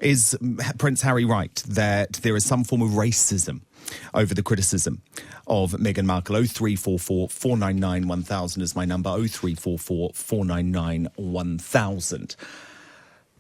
Is Prince Harry right that there is some form of racism over the criticism of Meghan Markle? 0344 499 1000 is my number. 0344 499 1000.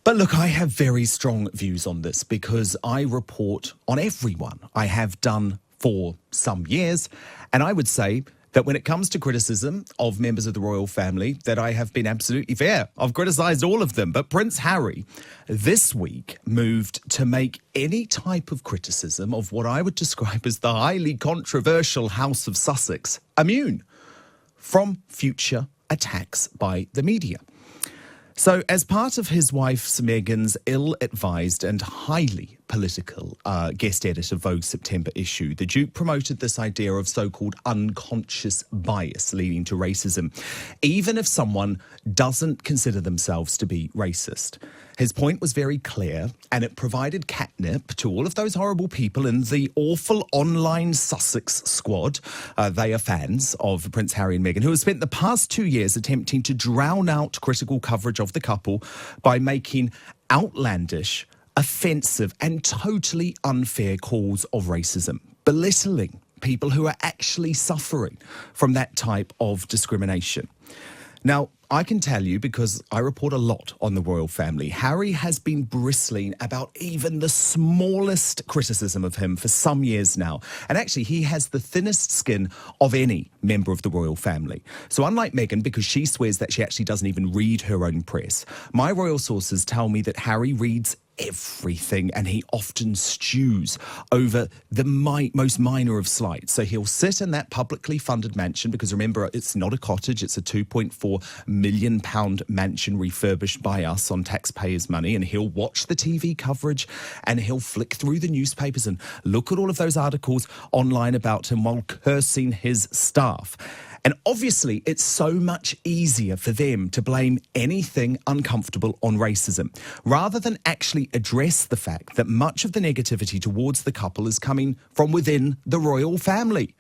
But look, I have very strong views on this because I report on everyone. I have done for some years, and I would say that when it comes to criticism of members of the royal family, that I have been absolutely fair. I've criticised all of them. But Prince Harry this week moved to make any type of criticism of what I would describe as the highly controversial House of Sussex immune from future attacks by the media. So as part of his wife Meghan's ill-advised and highly political guest edit of Vogue's September issue, the Duke promoted this idea of so-called unconscious bias leading to racism, even if someone doesn't consider themselves to be racist. His point was very clear, and it provided catnip to all of those horrible people in the awful online Sussex squad. They are fans of Prince Harry and Meghan, who have spent the past 2 years attempting to drown out critical coverage of the couple by making outlandish, offensive and totally unfair calls of racism, belittling people who are actually suffering from that type of discrimination. Now, I can tell you, because I report a lot on the royal family, Harry has been bristling about even the smallest criticism of him for some years now. And actually, he has the thinnest skin of any member of the royal family. So unlike Meghan, because she swears that she actually doesn't even read her own press, my royal sources tell me that Harry reads everything, and he often stews over the most minor of slights. So he'll sit in that publicly funded mansion, because remember, it's not a cottage, it's a £2.4 million mansion refurbished by us on taxpayers' money, and he'll watch the TV coverage and he'll flick through the newspapers and look at all of those articles online about him while cursing his staff. And obviously, it's so much easier for them to blame anything uncomfortable on racism, rather than actually address the fact that much of the negativity towards the couple is coming from within the royal family.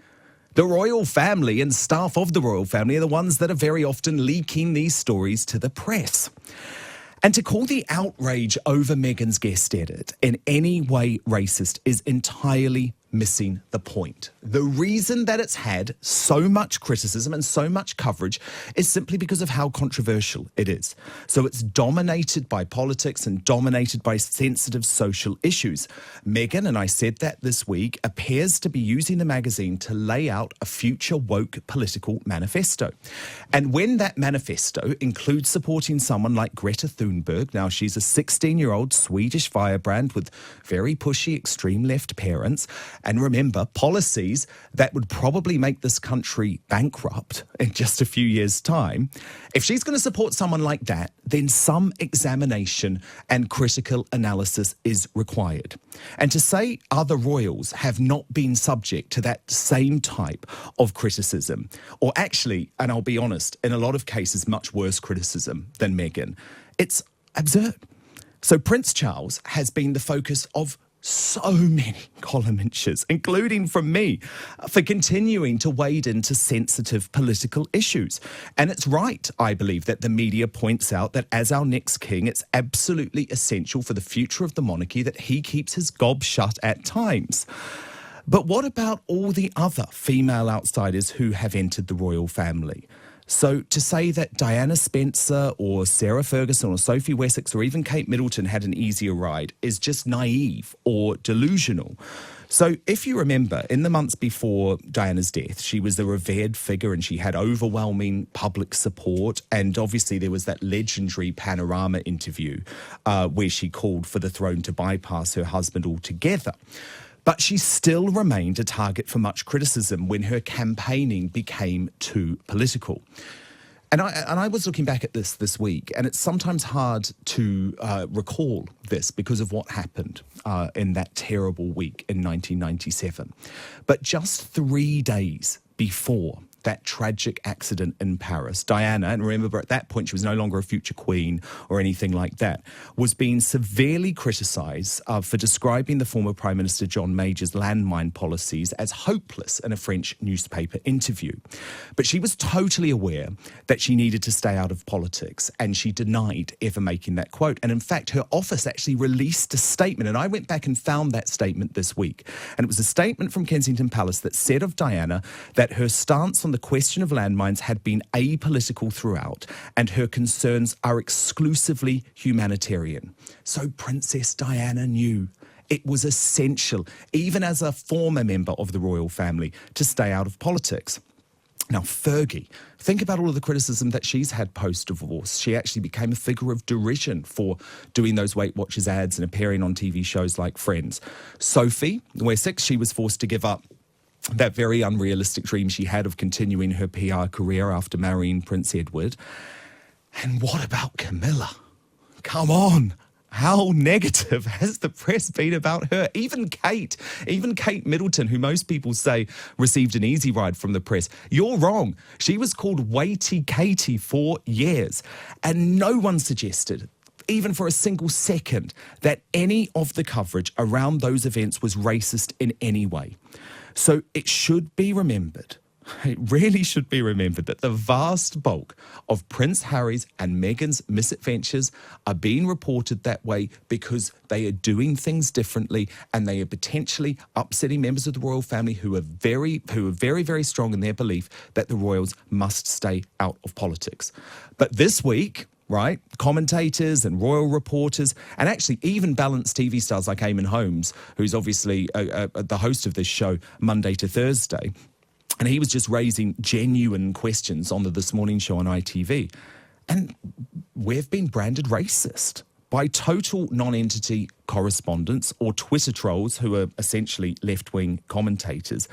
The royal family and staff of the royal family are the ones that are very often leaking these stories to the press. And to call the outrage over Meghan's guest edit in any way racist is entirely missing the point. The reason that it's had so much criticism and so much coverage is simply because of how controversial it is. So it's dominated by politics and dominated by sensitive social issues. Meghan, and I said that this week, appears to be using the magazine to lay out a future woke political manifesto. And when that manifesto includes supporting someone like Greta Thunberg, now she's a 16-year-old Swedish firebrand with very pushy extreme left parents, and remember, policies that would probably make this country bankrupt in just a few years' time. If she's going to support someone like that, then some examination and critical analysis is required. And to say other royals have not been subject to that same type of criticism, or actually, and I'll be honest, in a lot of cases, much worse criticism than Meghan, it's absurd. So Prince Charles has been the focus of so many column inches, including from me, for continuing to wade into sensitive political issues. And it's right, I believe, that the media points out that as our next king, it's absolutely essential for the future of the monarchy that he keeps his gob shut at times. But what about all the other female outsiders who have entered the royal family? So to say that Diana Spencer or Sarah Ferguson or Sophie Wessex or even Kate Middleton had an easier ride is just naive or delusional. So if you remember, in the months before Diana's death, she was the revered figure and she had overwhelming public support. And obviously there was that legendary Panorama interview where she called for the throne to bypass her husband altogether. But she still remained a target for much criticism when her campaigning became too political. And I was looking back at this week, and it's sometimes hard to recall this because of what happened in that terrible week in 1997. But just 3 days before that tragic accident in Paris, Diana, and remember at that point she was no longer a future queen or anything like that, was being severely criticised for describing the former Prime Minister John Major's landmine policies as hopeless in a French newspaper interview. But she was totally aware that she needed to stay out of politics, and she denied ever making that quote. And in fact, her office actually released a statement, and I went back and found that statement this week. And it was a statement from Kensington Palace that said of Diana that her stance on the question of landmines had been apolitical throughout, and her concerns are exclusively humanitarian. So Princess Diana knew it was essential, even as a former member of the royal family, to stay out of politics. Now, Fergie, think about all of the criticism that she's had post-divorce. She actually became a figure of derision for doing those Weight Watchers ads and appearing on TV shows like Friends. Sophie, Wessex, she was forced to give up that very unrealistic dream she had of continuing her PR career after marrying Prince Edward. And what about Camilla? Come on. How negative has the press been about her? Even Kate Middleton, who most people say received an easy ride from the press. You're wrong. She was called Weighty Katie for years. And no one suggested, even for a single second, that any of the coverage around those events was racist in any way. So it should be remembered, it really should be remembered, that the vast bulk of Prince Harry's and Meghan's misadventures are being reported that way because they are doing things differently, and they are potentially upsetting members of the royal family who are very, very strong in their belief that the royals must stay out of politics. But this week, right, commentators and royal reporters, and actually even balanced TV stars like Eamon Holmes, who's obviously the host of this show Monday to Thursday, and he was just raising genuine questions on the This Morning show on ITV. And we've been branded racist by total non-entity correspondents or Twitter trolls who are essentially left-wing commentators.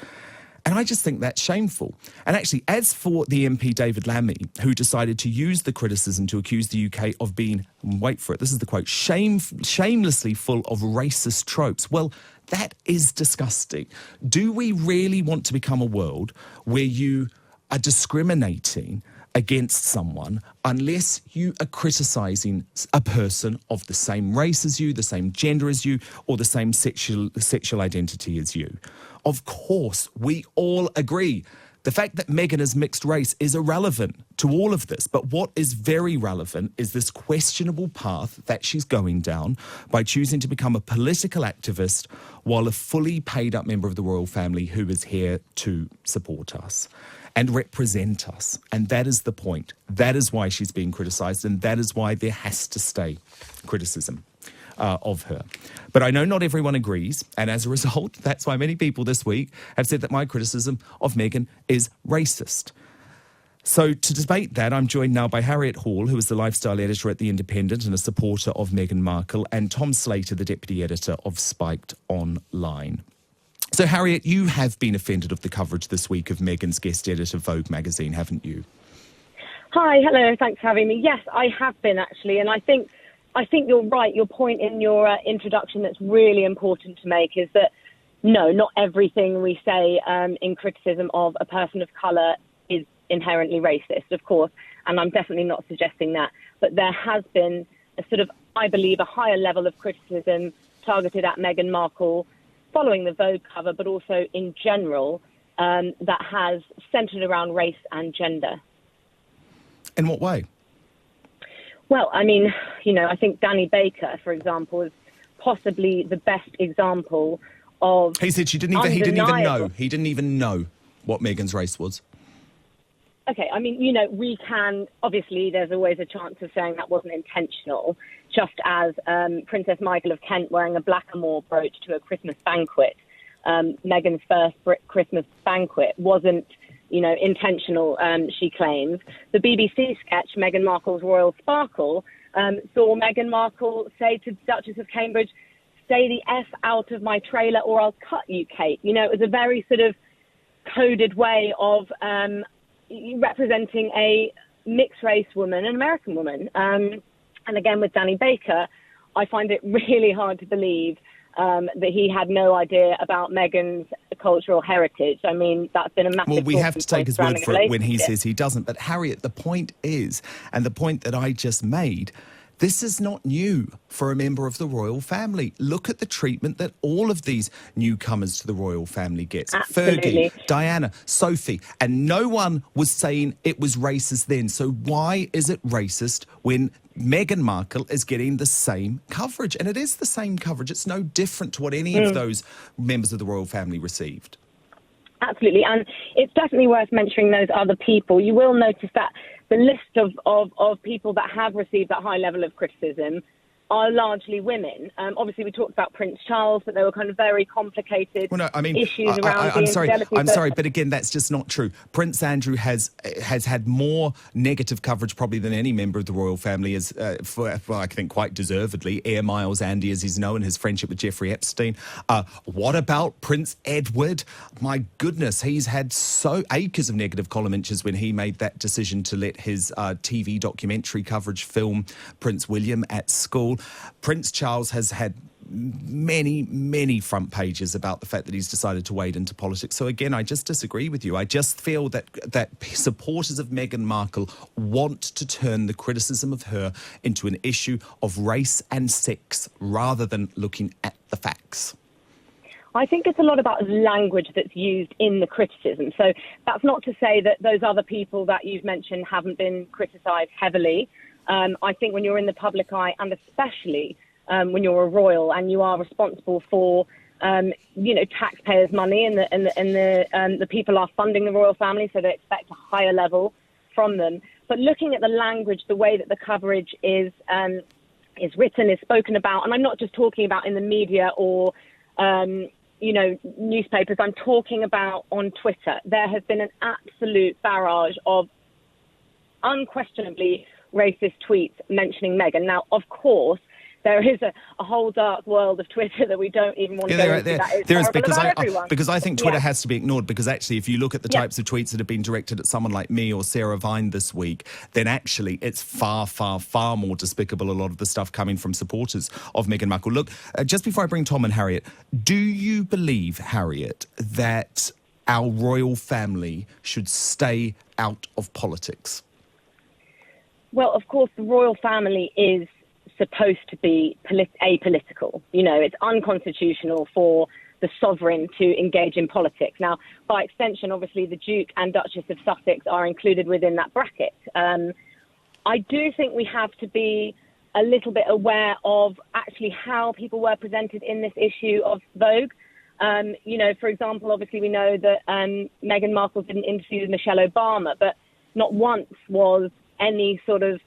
And I just think that's shameful. And actually, as for the MP David Lammy, who decided to use the criticism to accuse the UK of being, wait for it, this is the quote, shamelessly full of racist tropes. Well, that is disgusting. Do we really want to become a world where you are discriminating against someone unless you are criticising a person of the same race as you, the same gender as you, or the same sexual identity as you? Of course, we all agree. The fact that Meghan is mixed race is irrelevant to all of this. But what is very relevant is this questionable path that she's going down by choosing to become a political activist while a fully paid up member of the royal family who is here to support us and represent us. And that is the point. That is why she's being criticised, and that is why there has to stay criticism of her. But I know not everyone agrees, and as a result, that's why many people this week have said that my criticism of Meghan is racist. So to debate that, I'm joined now by Harriet Hall, who is the lifestyle editor at The Independent and a supporter of Meghan Markle, and Tom Slater, the deputy editor of Spiked Online. So Harriet, you have been offended of the coverage this week of Meghan's guest editor, Vogue magazine, haven't you? Hi, hello, thanks for having me. Yes, I have been actually, and I think you're right. Your point in your introduction that's really important to make is that, no, not everything we say in criticism of a person of colour is inherently racist, of course, and I'm definitely not suggesting that. But there has been a sort of, I believe, a higher level of criticism targeted at Meghan Markle following the Vogue cover, but also in general, that has centred around race and gender. In what way? Well, I mean, I think Danny Baker, for example, is possibly the best example of. He said he didn't even know what Meghan's race was. Okay, I mean, we can, obviously there's always a chance of saying that wasn't intentional, just as Princess Michael of Kent wearing a blackamoor brooch to a Christmas banquet. Meghan's first Christmas banquet wasn't intentional, she claims. The BBC sketch, Meghan Markle's Royal Sparkle, saw Meghan Markle say to Duchess of Cambridge, "Stay the F out of my trailer or I'll cut you, Kate." It was a very sort of coded way of representing a mixed-race woman, an American woman. And again, with Danny Baker, I find it really hard to believe that he had no idea about Meghan's the cultural heritage. I mean, that's been a massive... Well, we have to take his word for it when he says he doesn't. But Harriet, the point is, and the point that I just made, this is not new for a member of the royal family. Look at the treatment that all of these newcomers to the royal family gets. Absolutely. Fergie, Diana, Sophie, and no one was saying it was racist then. So why is it racist when Meghan Markle is getting the same coverage? And it is the same coverage. It's no different to what any of those members of the royal family received. Absolutely, and it's definitely worth mentioning those other people. You will notice that the list of people that have received that high level of criticism are largely women. Obviously, we talked about Prince Charles, but there were kind of very complicated issues around the infidelity. I'm sorry, but again, that's just not true. Prince Andrew has had more negative coverage probably than any member of the royal family, I think quite deservedly. Air Miles Andy, as he's known, his friendship with Jeffrey Epstein. What about Prince Edward? My goodness, he's had acres of negative column inches when he made that decision to let his TV documentary coverage film Prince William at school. Prince Charles has had many front pages about the fact that he's decided to wade into politics. So again, I just disagree with you. I just feel that supporters of Meghan Markle want to turn the criticism of her into an issue of race and sex rather than looking at the facts. I think it's a lot about language that's used in the criticism. So that's not to say that those other people that you've mentioned haven't been criticised heavily. I think when you're in the public eye, and especially when you're a royal and you are responsible for, taxpayers' money, and the people are funding the royal family, so they expect a higher level from them. But looking at the language, the way that the coverage is written, is spoken about, and I'm not just talking about in the media or newspapers. I'm talking about on Twitter. There has been an absolute barrage of unquestionably racist tweets mentioning Meghan. Now, of course, there is a whole dark world of Twitter that we don't even want to go into. There is, because I think Twitter has to be ignored, because actually if you look at the types of tweets that have been directed at someone like me or Sarah Vine this week, then actually it's far more despicable, a lot of the stuff coming from supporters of Meghan Markle. Look, just before I bring Tom and Harriet, do you believe, Harriet, that our royal family should stay out of politics? Well, of course, the royal family is supposed to be apolitical. It's unconstitutional for the sovereign to engage in politics. Now, by extension, obviously, the Duke and Duchess of Sussex are included within that bracket. I do think we have to be a little bit aware of actually how people were presented in this issue of Vogue. For example, obviously, we know that Meghan Markle did an interview with Michelle Obama, but not once was any sort of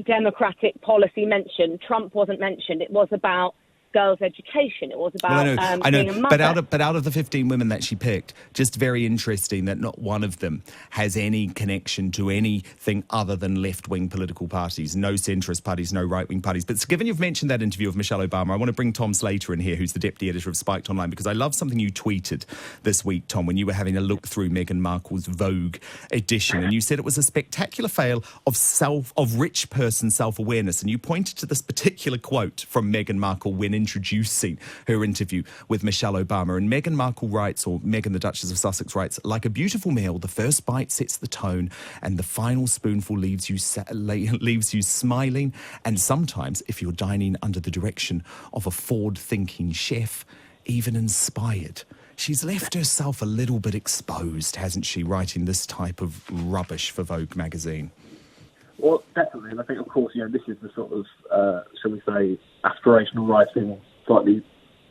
democratic policy mentioned. Trump wasn't mentioned. It was about girls' education. It was about being a mother. But out of the 15 women that she picked, just very interesting that not one of them has any connection to anything other than left-wing political parties. No centrist parties, no right-wing parties. But given you've mentioned that interview of Michelle Obama, I want to bring Tom Slater in here, who's the deputy editor of Spiked Online, because I love something you tweeted this week, Tom, when you were having a look through Meghan Markle's Vogue edition, and you said it was a spectacular fail of rich person self-awareness, and you pointed to this particular quote from Meghan Markle when introducing her interview with Michelle Obama. And Meghan Markle writes, or Meghan the Duchess of Sussex writes, like a beautiful meal, the first bite sets the tone and the final spoonful leaves you smiling. And sometimes, if you're dining under the direction of a forward-thinking chef, even inspired. She's left herself a little bit exposed, hasn't she, writing this type of rubbish for Vogue magazine? Well, definitely, and I think, of course, this is the sort of, shall we say, aspirational writing, slightly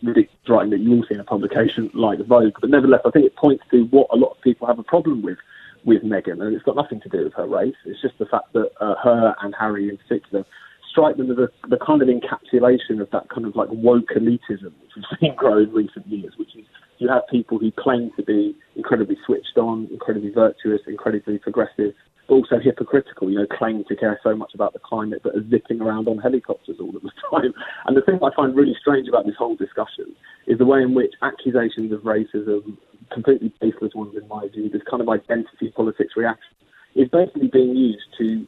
ridiculous writing that you all see in a publication like Vogue. But nevertheless, I think it points to what a lot of people have a problem with Meghan, and it's got nothing to do with her race. It's just the fact that her and Harry in particular strike them as the kind of encapsulation of that kind of like woke elitism, which we've seen grow in recent years, which is you have people who claim to be incredibly switched on, incredibly virtuous, incredibly progressive, but also hypocritical, claim to care so much about the climate, but are zipping around on helicopters all of the time. And the thing I find really strange about this whole discussion is the way in which accusations of racism, completely baseless ones in my view, this kind of identity politics reaction, is basically being used to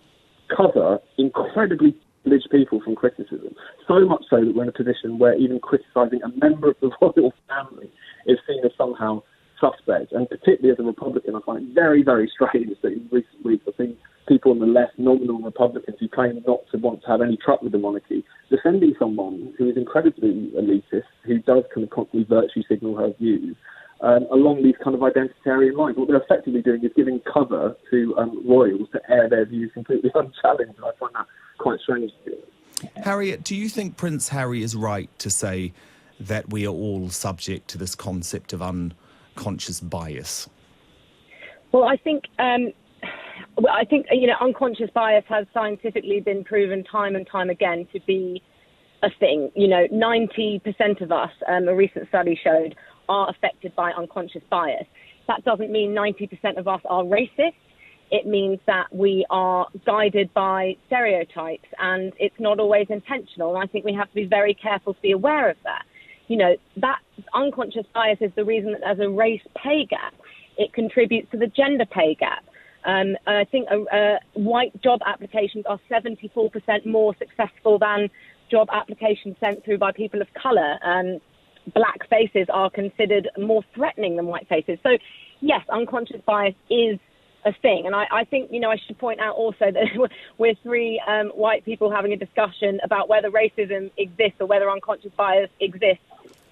cover incredibly privileged people from criticism. So much so that we're in a position where even criticising a member of the royal family is seen as somehow suspect. And particularly as a Republican, I find it very, very strange that in recent weeks I've seen people on the left, nominal Republicans, who claim not to want to have any truck with the monarchy, defending someone who is incredibly elitist, who does kind of constantly virtue signal her views, along these kind of identitarian lines. What they're effectively doing is giving cover to royals to air their views completely unchallenged. I find that quite strange. Harriet, do you think Prince Harry is right to say that we are all subject to this concept of unconscious bias? Well, I think unconscious bias has scientifically been proven time and time again to be a thing. 90% of us, a recent study showed, are affected by unconscious bias. That doesn't mean 90% of us are racist. It means that we are guided by stereotypes, and it's not always intentional. And I think we have to be very careful to be aware of that. That unconscious bias is the reason that there's a race pay gap. It contributes to the gender pay gap. I think white job applications are 74% more successful than job applications sent through by people of colour. Black faces are considered more threatening than white faces. So, yes, unconscious bias is a thing. And I think, I should point out also that we're three white people having a discussion about whether racism exists or whether unconscious bias exists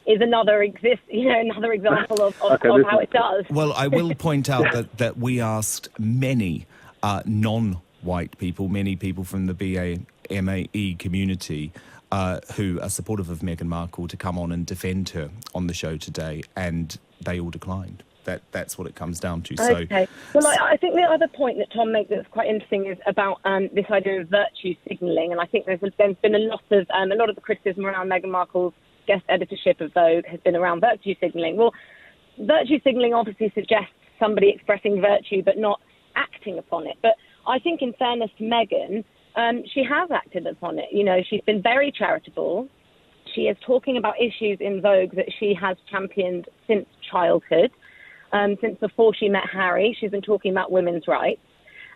is another example of how it does. Well, I will point out that we asked many non-white people, many people from the BAME community who are supportive of Meghan Markle to come on and defend her on the show today, and they all declined. That's what it comes down to. Okay. Well, I think the other point that Tom makes that's quite interesting is about this idea of virtue signalling, and I think there's been a lot of the criticism around Meghan Markle's guest editorship of Vogue has been around virtue signalling. Well, virtue signalling obviously suggests somebody expressing virtue but not acting upon it. But I think, in fairness to Meghan, she has acted upon it. She's been very charitable. She is talking about issues in Vogue that she has championed since childhood. Since before she met Harry, she's been talking about women's rights.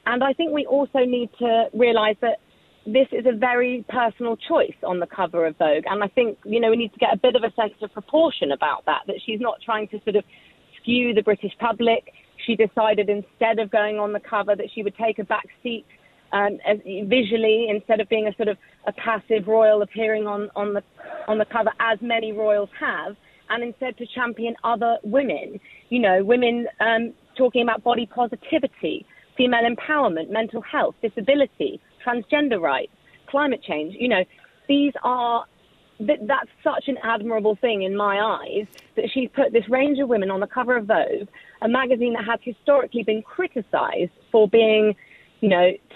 And I think we also need to realise that this is a very personal choice on the cover of Vogue. And I think, we need to get a bit of a sense of proportion about that she's not trying to sort of skew the British public. She decided instead of going on the cover that she would take a back seat visually, instead of being a sort of a passive royal appearing on the cover, as many royals have, and instead to champion other women, women talking about body positivity, female empowerment, mental health, disability, transgender rights, climate change. That's such an admirable thing in my eyes, that she's put this range of women on the cover of Vogue, a magazine that has historically been criticised for being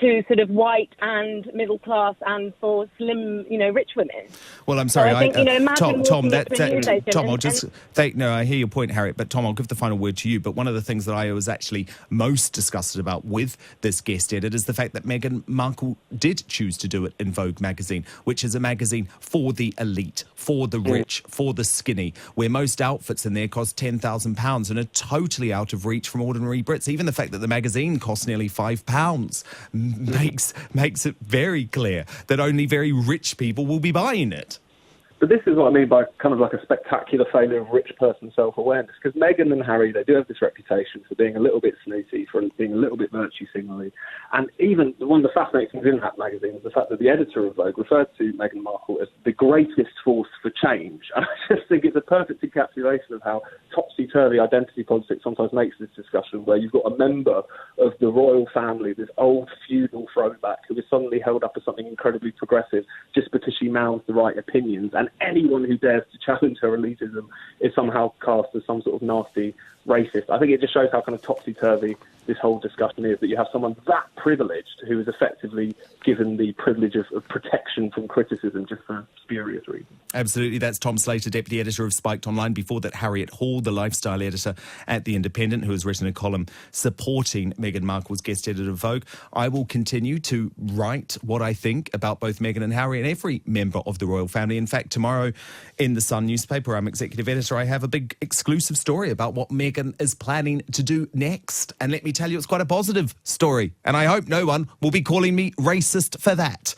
to sort of white and middle class and for slim, rich women. Well, I'm sorry, so I think, Tom, I'll just I hear your point, Harriet, but Tom, I'll give the final word to you. But one of the things that I was actually most disgusted about with this guest edit is the fact that Meghan Markle did choose to do it in Vogue magazine, which is a magazine for the elite, for the rich, for the skinny, where most outfits in there cost £10,000 and are totally out of reach from ordinary Brits. Even the fact that the magazine costs nearly £5 makes it very clear that only very rich people will be buying it. But this is what I mean by kind of like a spectacular failure of rich person self-awareness, because Meghan and Harry, they do have this reputation for being a little bit snooty, for being a little bit virtue signalling. And even one of the fascinating things in that magazine is the fact that the editor of Vogue referred to Meghan Markle as the greatest force for change. And I just think it's a perfect encapsulation of how topsy-turvy identity politics sometimes makes this discussion, where you've got a member of the royal family, this old feudal throwback, who is suddenly held up as something incredibly progressive just because she mouths the right opinions. And anyone who dares to challenge her elitism is somehow cast as some sort of nasty racist. I think it just shows how kind of topsy-turvy this whole discussion is, that you have someone that privileged who is effectively given the privilege of protection from criticism just for spurious reasons. Absolutely. That's Tom Slater, Deputy Editor of Spiked Online. Before that, Harriet Hall, the lifestyle editor at The Independent, who has written a column supporting Meghan Markle's guest editor of Vogue. I will continue to write what I think about both Meghan and Harry and every member of the royal family. In fact, tomorrow in the Sun newspaper, I'm executive editor, I have a big exclusive story about what Meghan is planning to do next. And let me tell you, it's quite a positive story. And I hope no one will be calling me racist for that.